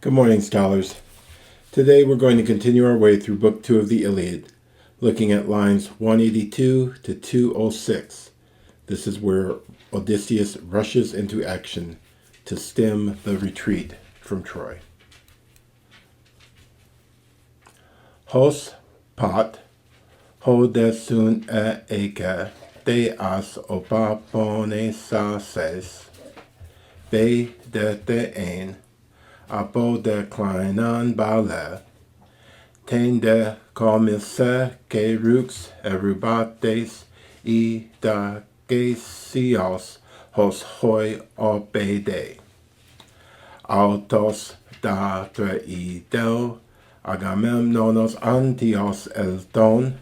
Good morning, scholars. Today we're going to continue our way through Book 2 of the Iliad, looking at lines 182 to 206. This is where Odysseus rushes into action to stem the retreat from Troy. Hos pat, hodesun eke, deas opaponesases, be detein, apode kleinan bale, tende comise kerux erubates idagesios hos hoi obede. Autos datre ideo, Agamemnonos antios elton,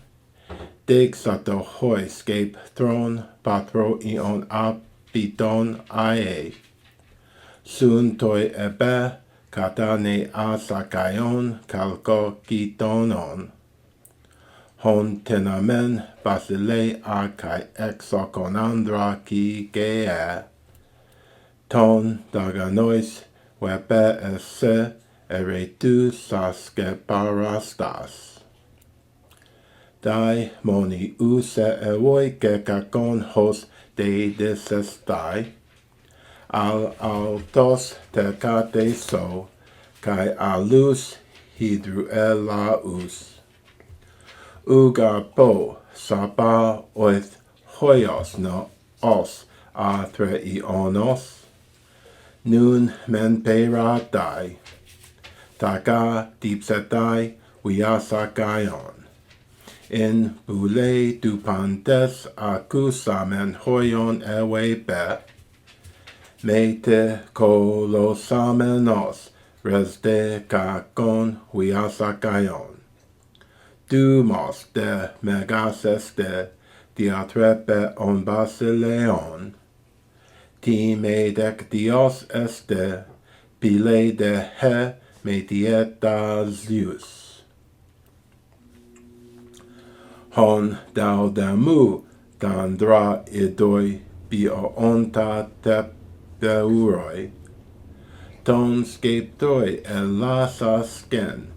dexato hoi scape thron patro ion apiton ae. Sun toi ebe, katane asakaion kalkokitonon. Hon tenamen basile akai exokonandra ki gea. Ton daganois webe esse eretu saske parastas. Dai moni use evoi kekakon hos de desestai. Al altos tecate so, kai alus hydruelaus. Ugapo sapa oith hoios no os athreionos. Nun men pera dai. Taka dipsetai viasakaion. In bule dupantes akusamen hoion ewebe. Mete kolosamenos resde kakon viasakaion. Dumos de megases de diatrepe on basileon. Time dec dios este, pile de he me dieta zius. Hon daudamu dandra idoi bio onta tepeuroi. Ton skeptoi elasasken,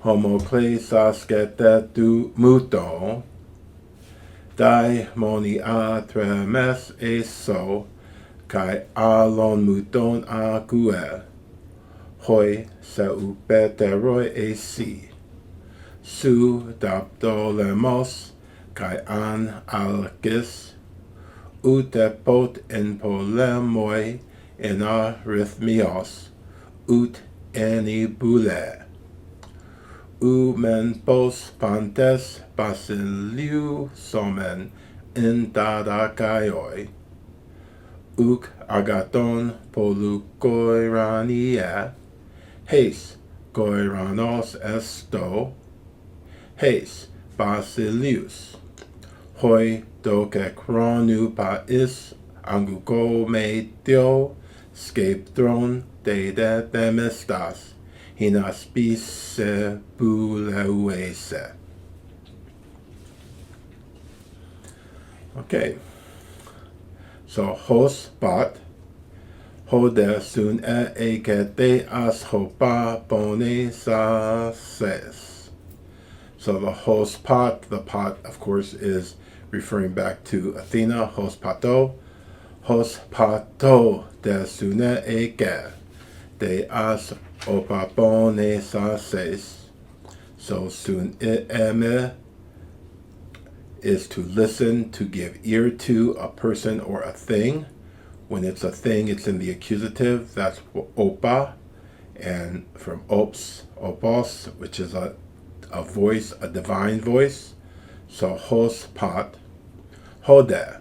homoklesasketetu muto. Dai moni atremes eso, kai alon muton akue. Hoi se upeteroi esi. Su daptolemos, kai an alkis. Utepot en polemoi en arithmios, ut enibule. Men pos pantes basiliu somen in dadakaioi. Uk agaton polukoirania, heis koiranos esto, heis basilius, hoi doke chronu pais anguko me dio, scape throne de demistas, hinaspise buleuese. Okay. So hos bat, hode sun eke deas hopa bonesases. So the hos pot, the pot of course is referring back to Athena, hos pato de sune eke deas hopa bonesases. So sun eme is to listen, to give ear to a person or a thing. When it's a thing, it's in the accusative. That's opa. And from opos, which is a voice, a divine voice. So hos pat, hode,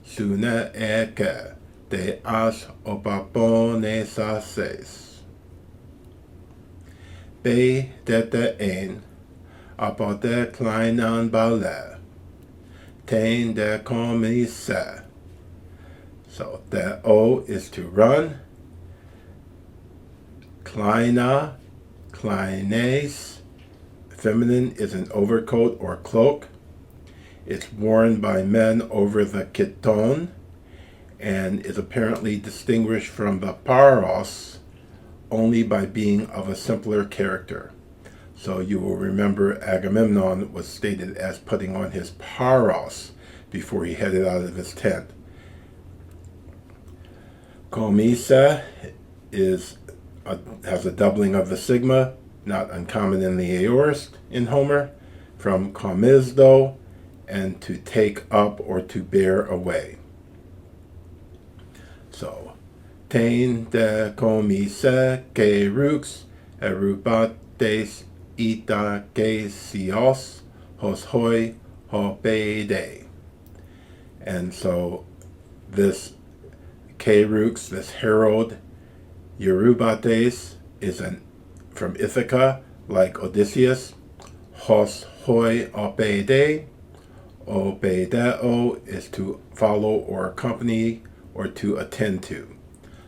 sune eke, de as opaponesases. Be dete ein, apode kleinan bale. Tain de comise. So the O is to run. Kleina, kleines, feminine is an overcoat or cloak. It's worn by men over the chiton and is apparently distinguished from the paros, only by being of a simpler character. So you will remember Agamemnon was stated as putting on his paros before he headed out of his tent. Komisa has a doubling of the sigma, not uncommon in the aorist in Homer, from komisdo, and to take up or to bear away. So, tein de komise ke rux erubates ita ke sios hos hoi hopede. And so this Kerux, this herald, Eurybates, is from Ithaca, like Odysseus. Hos hoi opede. Obedeo is to follow or accompany or to attend to.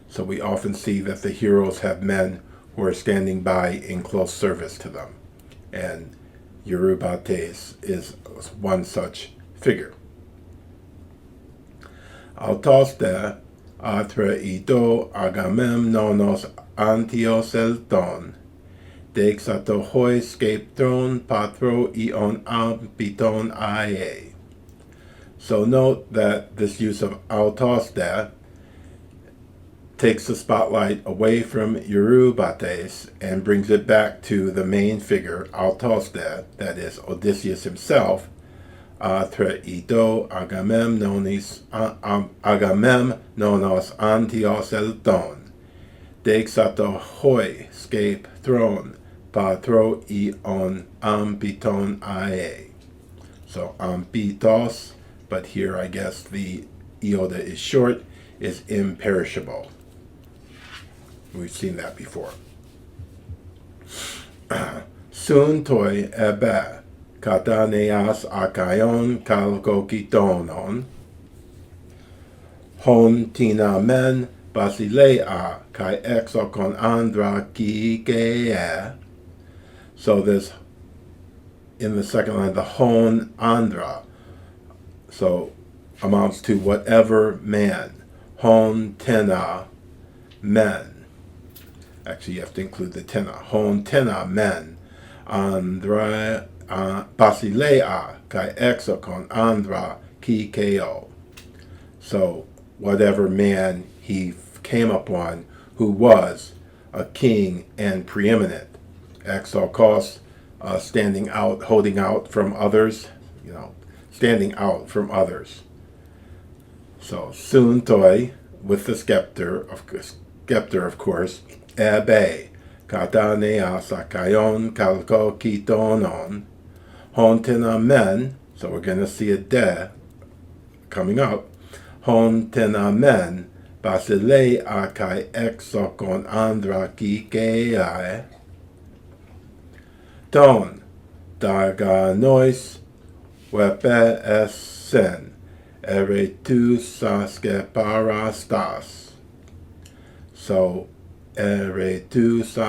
So we often see that the heroes have men who are standing by in close service to them. And Eurybates is one such figure. Autoste atre ido Agamemnonos antios elton, dexato hoi skeptron patro ion ambiton ae. So note that this use of autoste takes the spotlight away from Eurybates and brings it back to the main figure, autoste, that is Odysseus himself, atre ido Agamemnonos antios elton, dexato hoi scape throne patro ion ambiton ae. So ambitos, but here I guess the iota is short, is imperishable. We've seen that before. Sun toi ebe kataneas akaion kalkokitonon, hon tina men basilea kai exokon andra kikea. So this, in the second line, the hon andra, so amounts to whatever man. Hon tena men. Actually, you have to include the tena. Hon tena men. Andra basilea kai exokon andra kikeo. So whatever man he came upon who was a king and preeminent. Exokos, standing out, holding out from others, standing out from others. So sun toi, with the scepter of course, ebe kataneas akaion kalkokitonon, hontena men. So we're going to see a de coming up. Hontena men basilea kai exokon andra kikeae. Ton darganois wepe essen eretusaske. So eretusaske,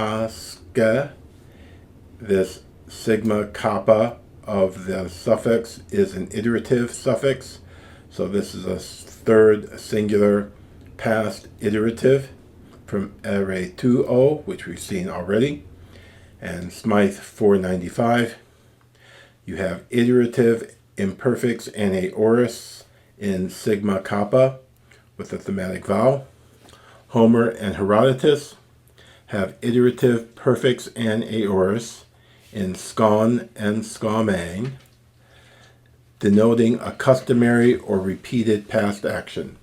this sigma kappa of the suffix is an iterative suffix. So this is a third singular past iterative from eretuo, which we've seen already. And Smythe 495, you have iterative imperfects and aorist in sigma kappa with a thematic vowel. Homer and Herodotus have iterative perfects and aorist in skon and skomang, denoting a customary or repeated past action.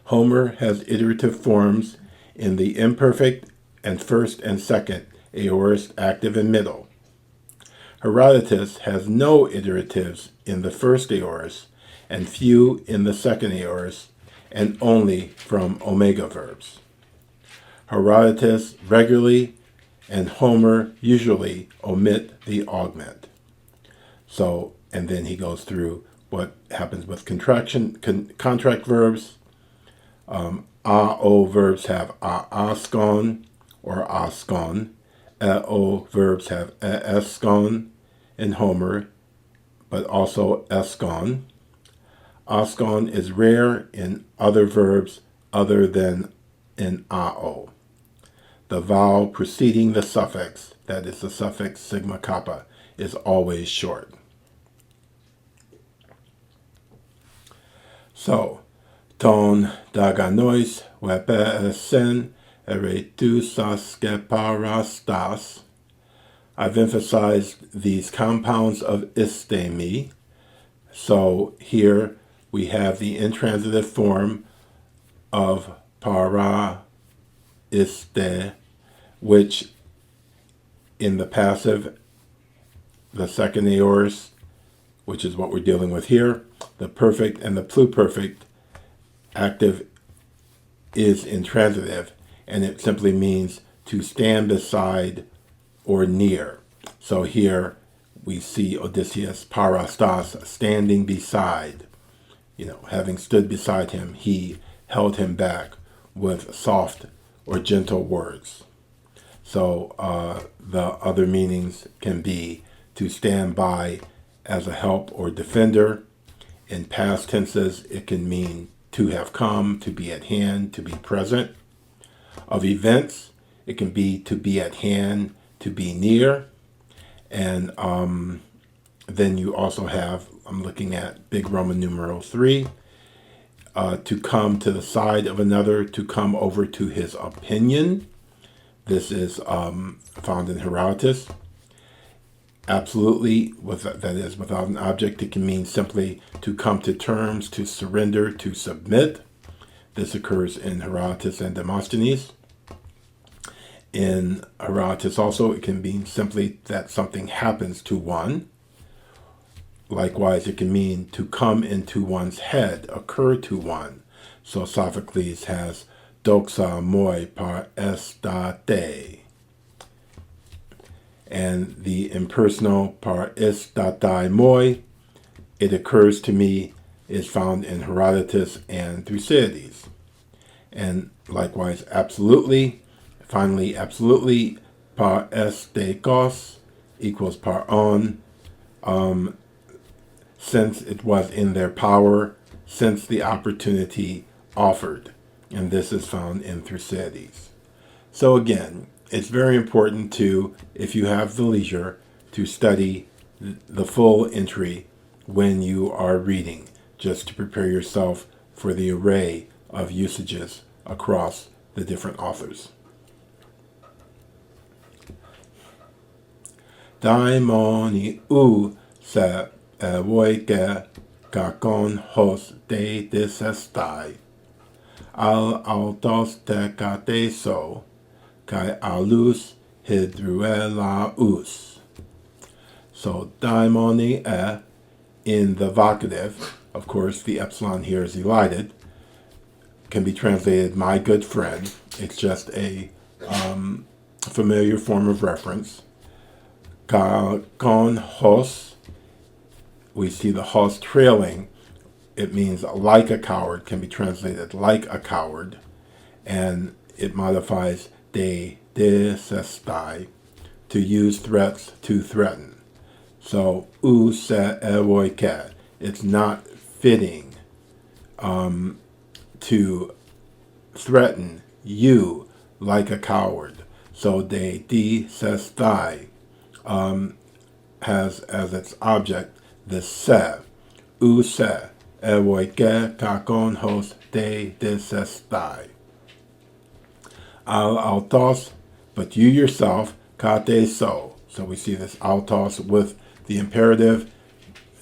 Homer has iterative forms in the imperfect and first and second aorist, active and middle. Herodotus has no iteratives in the first aorist and few in the second aorist, and only from omega verbs. Herodotus regularly and Homer usually omit the augment. So, and then he goes through what happens with contract verbs. A-O verbs have a-askon or askon. E-O verbs have e-eskon in Homer, but also eskon. Askon is rare in other verbs other than in a-O. the vowel preceding the suffix, that is the suffix sigma kappa, is always short. So, ton daganois wepesen eretusas geparastas. I've emphasized these compounds of istemi. So here we have the intransitive form of para iste, which in the passive, the second aorist, which is what we're dealing with here, the perfect and the pluperfect active is intransitive, and it simply means to stand beside or near. So here we see Odysseus parastas, standing beside. Having stood beside him, he held him back with soft or gentle words. So the other meanings can be to stand by as a help or defender. In past tenses, it can mean to have come, to be at hand, to be present. Of events, it can be to be at hand, to be near. And then you also have, I'm looking at big Roman numeral 3, to come to the side of another, to come over to his opinion. This is found in Herodotus. Absolutely, that is without an object, it can mean simply to come to terms, to surrender, to submit. This occurs in Herodotus and Demosthenes. In Herodotus also, it can mean simply that something happens to one. Likewise, it can mean to come into one's head, occur to one. So Sophocles has doxa moi par estate. And the impersonal par estatai moi, it occurs to me, is found in Herodotus and Thucydides. And likewise, absolutely, finally, absolutely, par estekos equals par on, since it was in their power, since the opportunity offered. And this is found in Thucydides. So again, it's very important to, if you have the leisure, to study the full entry when you are reading, just to prepare yourself for the array of usages across the different authors. Daimoni u se voike kakon hos de desestai, al altos te kateso, kai alus hydruelaus. So daimoni in the vocative, of course the epsilon here is elided, can be translated my good friend. It's just a familiar form of reference. Kakon hos, we see the hos trailing. It means like a coward, can be translated like a coward, and it modifies de desestai, to use threats, to threaten. So u se evoike, it's not fitting to threaten you like a coward. So de desestai has as its object the se, u se evoike kakon hos de desestai. Al altos, but you yourself, kate so. So we see this altos with the imperative.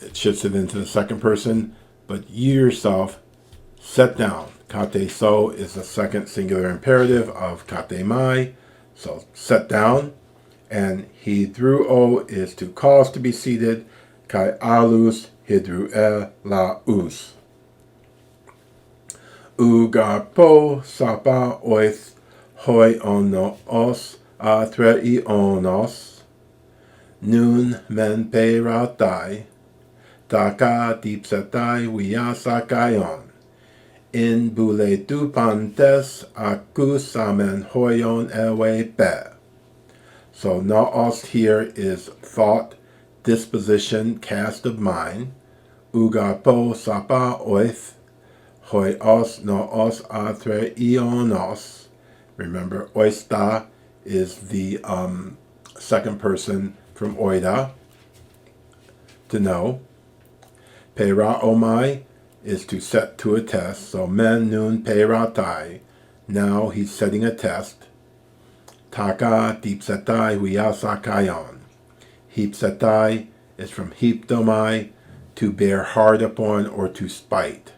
It shifts it into the second person. But you yourself, set down. Kate so is the second singular imperative of kate mai. So set down. And hydruo is to cause to be seated. Kai alus hydruel laus. Ugarpo sapa oith hoi onos atreionos, nun men peratai, taka dipsetai viasakaion, in bule dupantes akusamen hoion ewe be. So naos here is thought, disposition, cast of mind. Ugapo sapa oith, hoi os noos atreionos. Remember, oista is the second person from oida, to know. Pera omai is to set to a test. So men nun peratai, now he's setting a test. Taka dipsetai huyasakayon. Heapsetai is from heapdomai, to bear hard upon or to spite.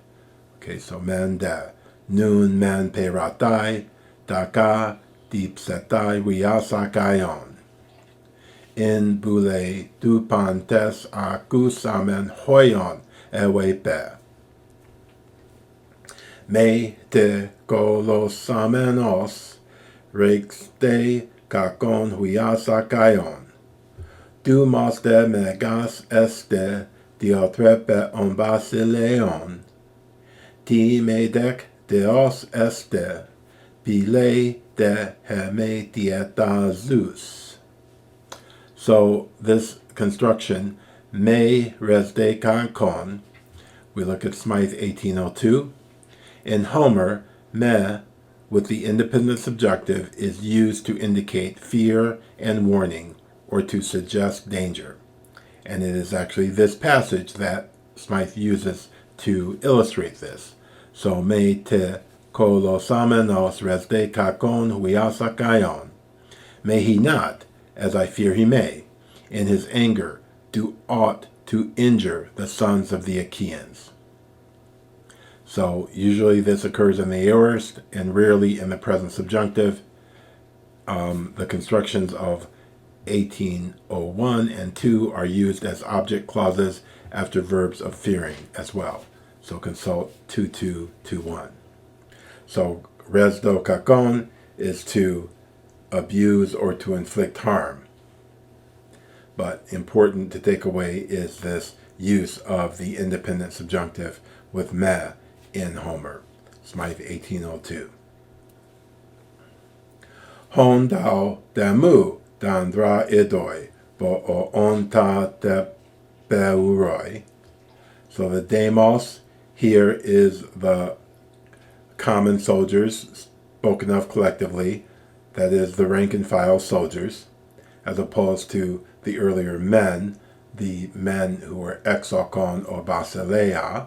Okay, so men da. Nun men peratai, taka dipsetai huyasakayon. In bule dupantes akusamen hoyon ewepe. Me te kolosamenos rexte kakon huyasakayon. Du maste megas este diotrepe on basileon. Ti medek deos este bile de heme dietazus. So this construction, me resde con, we look at Smythe 1802. In Homer, me with the independent subjunctive is used to indicate fear and warning, or to suggest danger. And it is actually this passage that Smythe uses to illustrate this. So me te kolosamenos resde kakon huyasakayon. May he not, as I fear he may, in his anger, do aught to injure the sons of the Achaeans. So usually this occurs in the aorist and rarely in the present subjunctive. The constructions of 1801 and 2 are used as object clauses after verbs of fearing as well. So consult 2221. So resdo kakon is to abuse or to inflict harm. But important to take away is this use of the independent subjunctive with me in Homer. Smythe 1802. Hon dao damu dandra idoi bo o onta de beuroi. So the demos here is the common soldiers spoken of collectively, that is the rank and file soldiers, as opposed to the earlier men, the men who were exokon or basileia.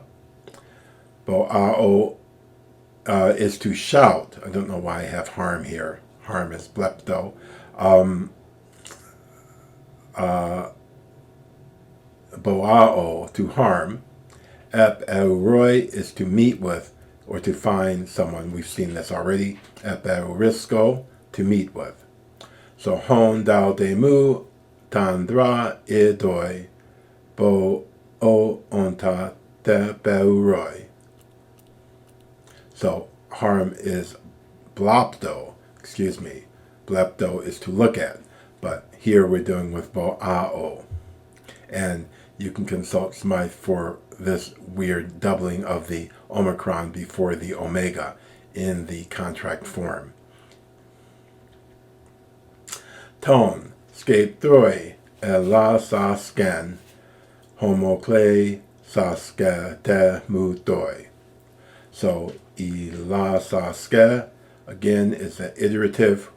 Bo'ao is to shout. I don't know why I have harm here. Harm is blepto. Bo'ao, to harm. Ep euroi is to meet with or to find someone. We've seen this already. Ep eurisko, to meet with. So hon dao demu tandra idoi bo o onta te beuroi. So harm is blopto, Blepto is to look at, but here we're doing with bo'ao. And you can consult Smythe for this weird doubling of the omicron before the omega in the contract form. Ton, scape throi, ela sasken, homocle saske te mutoi. So, ela saske, again, is the iterative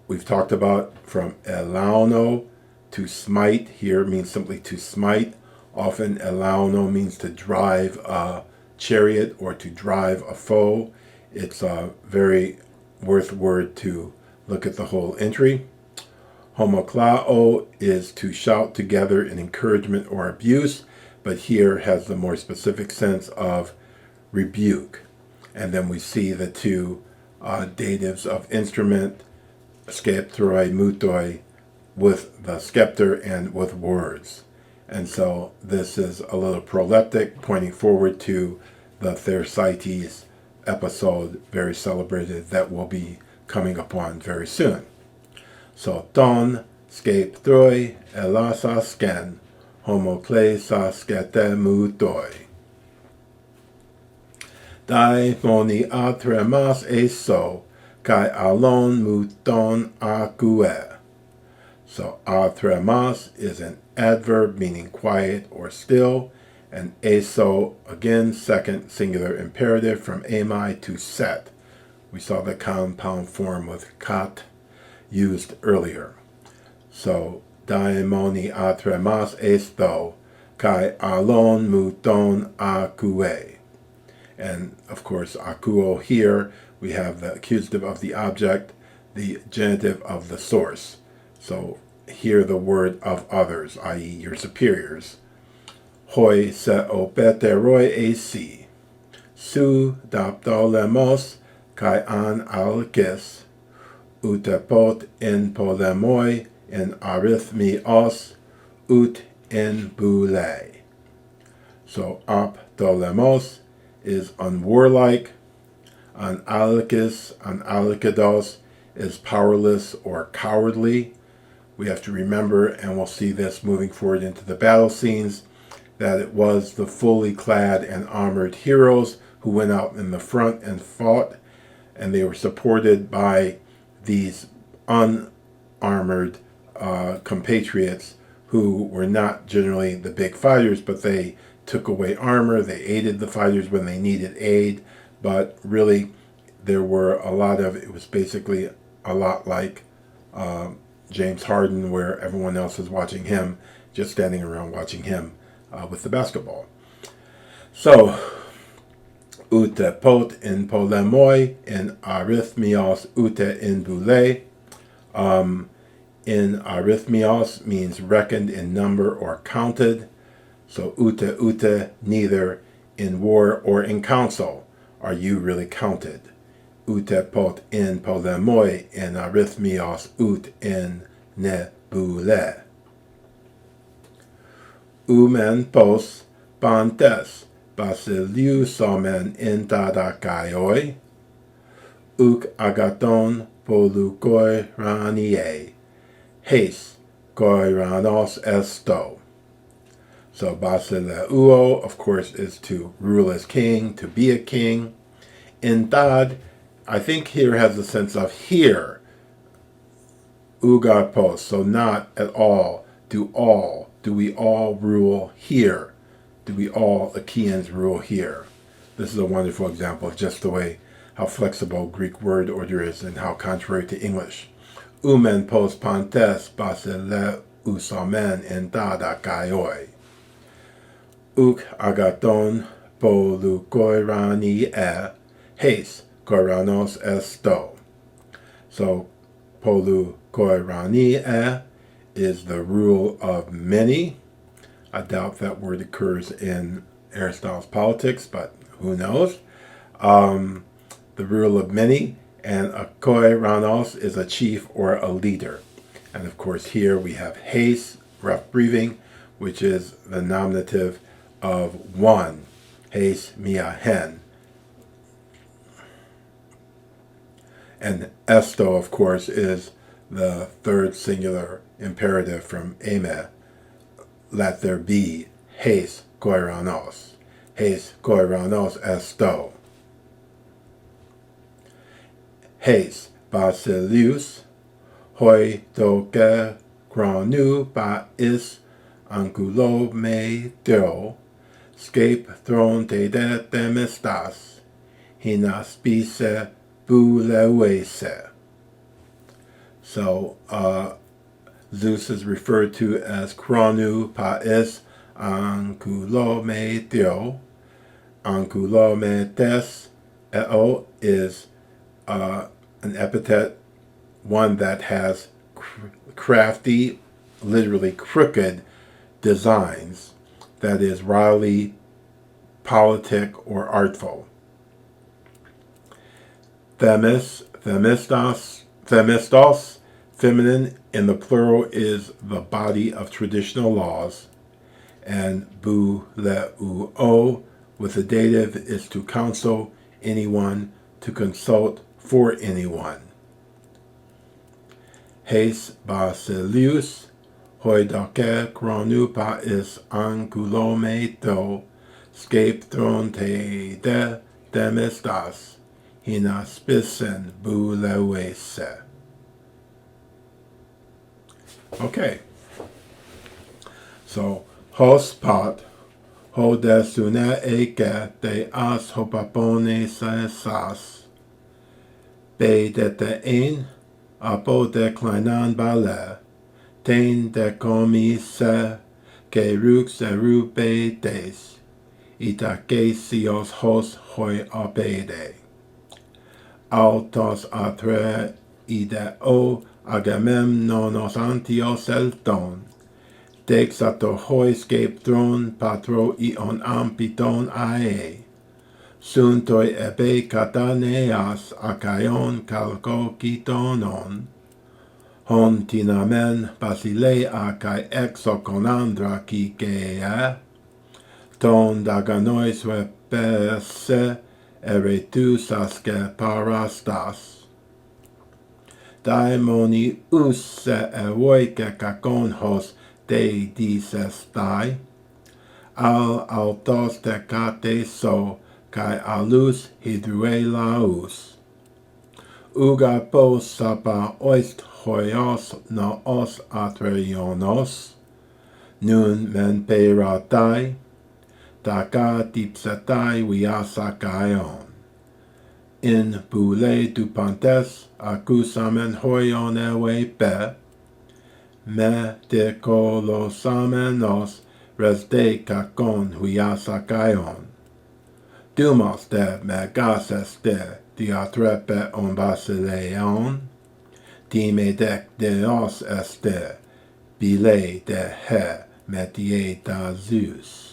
we've talked about from elauno to smite. Here means simply to smite. Often elauno means to drive a chariot or to drive a foe. It's a very worth word to look at the whole entry. Homoklao is to shout together in encouragement or abuse, but here has the more specific sense of rebuke. And then we see the two datives of instrument, skeptroi, mutoi, with the scepter and with words. And so this is a little proleptic, pointing forward to the Thersites episode, very celebrated, that will be coming upon very soon. So ton, skeptroi, elasasken, homocle saskete mutoi. Dai moni atremas eso, kai alon muton akue. So atremas is an adverb meaning quiet or still, and eso, again, second singular imperative from amai, to set. We saw the compound form with kat used earlier. So, daimoni atremas esto, kai alon muton akue. And of course, akuo here, we have the accusative of the object, the genitive of the source. So here the word of others, i.e. your superiors. Hoi se opeteroi esi, su daptolemos kai an alkis, utepot in polemoi in arithmios ut in boule. So aptolemos is unwarlike, analkis, analkidos is powerless or cowardly. We have to remember, and we'll see this moving forward into the battle scenes, that it was the fully clad and armored heroes who went out in the front and fought, and they were supported by these unarmored compatriots who were not generally the big fighters, but they took away armor, they aided the fighters when they needed aid, but really there were a lot of, it was basically a lot like James Harden, where everyone else is watching him, just standing around watching him with the basketball. So, ute pot in polemoi, in arithmios ute in boule. In arithmios means reckoned in number or counted. So ute, neither in war or in council are you really counted. Ute pot in polemoi in arithmios ut in nebule. Umen pos bantes basiliusomen in dadakaioi. Uk agaton polukoi ranie. Heis koiranos esto. So basileuo, of course, is to rule as king, to be a king. In dad, I think here has the sense of here. Ugapos, so not at all. Do we all rule here? Do we all Achaeans rule here? This is a wonderful example of just the way how flexible Greek word order is and how contrary to English. Umen pos pantes basileusomen in dada kaioi. Uk agaton polukoirani heis koiranos esto. So polukoirani is the rule of many. I doubt that word occurs in Aristotle's Politics, but who knows? The rule of many, and a koiranos is a chief or a leader. And of course here we have heis, rough breathing, which is the nominative of one, heis mia hen. And esto, of course, is the third singular imperative from eme. Let there be heis koiranos. Heis koiranos esto. Heis basilius hoi doke granu bais angulo me deo scape throne de demistas hinaspise boulewese. So Zeus is referred to as Kronu Pais Angulo Me Dio. Angulo Me Des Eo is an epithet, one that has crafty, literally crooked designs, that is wryly, politic, or artful. Themistos, feminine in the plural, is the body of traditional laws, and bouleuo with the dative is to counsel anyone, to consult for anyone. Heis basilius hoidake kronu pais angulome do scape thron te de demistas hinaspisen boulewese. Okay, so hos pot ho desune eke de as hopapone sas be de te ein apo declinan bale, ten decomise, que rux erubetes, itakesios hos hoi obede. Autos atre ideo Agamemnonos antios elton, dexato hoi skeptron patro ion ampiton ae, suntoi ebe kataneas akaion kalkokitonon, hon tinamen basilea kai exoconandra kikea, ton daganois repese eretusaske parastas. Daimoni usse evoike kakonhos de disestai, al altos tecate so, kai alus hydruelaus. Uga pos sapa oist hoios na os atreionos, nun men peratai, taka dipsetai viasakaion. In boule du pantes acusamen hoion ewe me de colosamenos resde kakon huiasakaion. Dumos de megases de diatrepe on basileon, time dec deos este, bile de he metieta Zeus.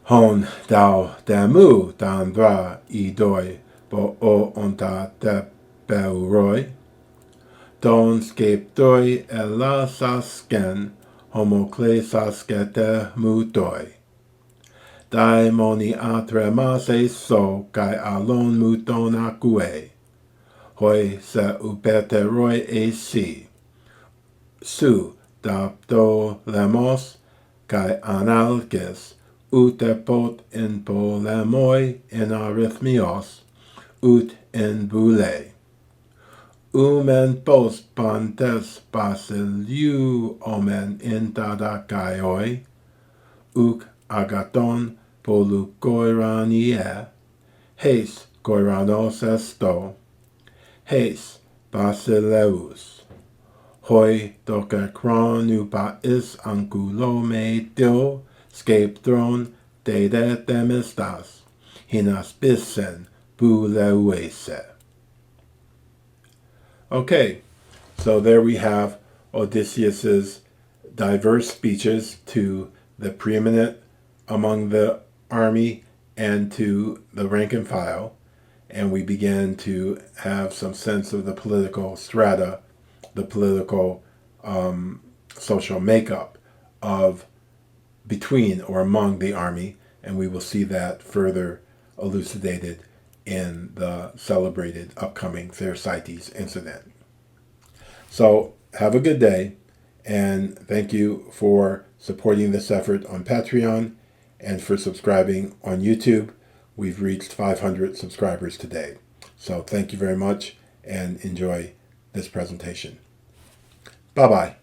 Hon dau demu dandra idoi bo o onta te beuroi, don skeptoi elasasken homoclesaskete mutoi. Daimoni atremase so kai alon muton acue, hoi se upeteroi esi, su dapto lemos kai analkes, utepot in polemoi in arithmios, ut in boule. Umen post pantes basiliu omen in tadakaioi, uk agaton polukoiranie, heis koiranos esto, heis basileus. Hoi dokekron upa is ankulome dio, skeptron de demistas, hinas bisen bouleuese. Okay, so there we have Odysseus's diverse speeches to the preeminent among the army and to the rank and file, and we began to have some sense of the political strata, the political social makeup of between or among the army, and we will see that further elucidated in the celebrated upcoming Thersites incident. So have a good day, and thank you for supporting this effort on Patreon and for subscribing on YouTube. We've reached 500 subscribers today. So thank you very much, and enjoy this presentation. Bye-bye.